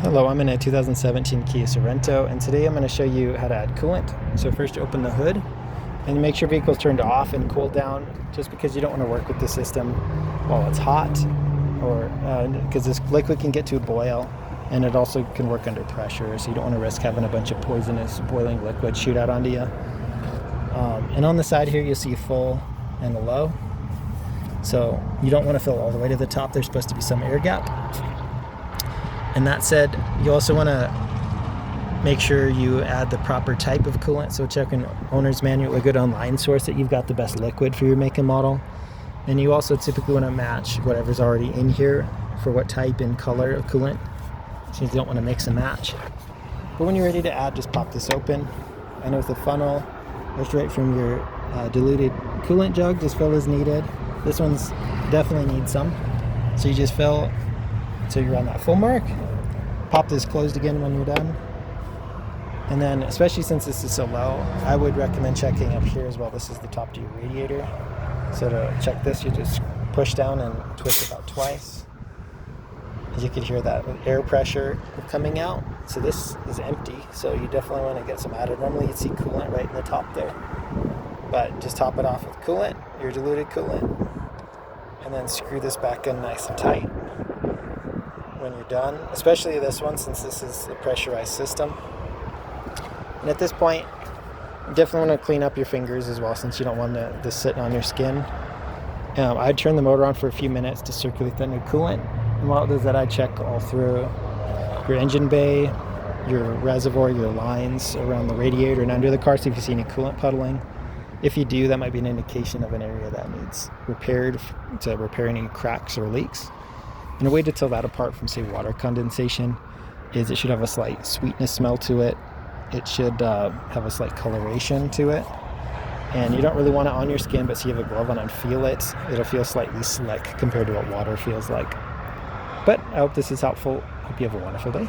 Hello, I'm in a 2017 Kia Sorento, and today I'm going to show you how to add coolant. So first you open the hood and make sure your vehicle's turned off and cooled down, just because you don't want to work with the system while it's hot, or because this liquid can get to a boil, and it also can work under pressure, so you don't want to risk having a bunch of poisonous boiling liquid shoot out onto you. And on the side here you'll see full and a low, so you don't want to fill all the way to the top. There's supposed to be some air gap. And that said, you also want to make sure you add the proper type of coolant. So check an owner's manual, a good online source, that you've got the best liquid for your make and model. And you also typically want to match whatever's already in here for what type and color of coolant, so you don't want to mix and match. But when you're ready to add, just pop this open. And with the funnel, go straight from your diluted coolant jug, just fill as needed. This one's definitely needs some. So you just fill until you're on that full mark. Pop this closed again when you're done. And then, especially since this is so low, I would recommend checking up here as well. This is the top to your radiator. So to check this, you just push down and twist about twice. As you can hear that air pressure coming out. So this is empty, so you definitely want to get some added. Normally you'd see coolant right in the top there, but just top it off with coolant, your diluted coolant, and then screw this back in nice and tight when you're done, especially this one, since this is a pressurized system. And at this point, you definitely want to clean up your fingers as well, since you don't want this sitting on your skin. I'd turn the motor on for a few minutes to circulate the new coolant. And while it does that, I check all through your engine bay, your reservoir, your lines around the radiator and under the car, see if you see any coolant puddling. If you do, that might be an indication of an area that needs repaired, to repair any cracks or leaks. And a way to tell that apart from, say, water condensation is it should have a slight sweetness smell to it. It should have a slight coloration to it. And you don't really want it on your skin, but so you have a glove on and feel it. It'll feel slightly slick compared to what water feels like. But I hope this is helpful. Hope you have a wonderful day.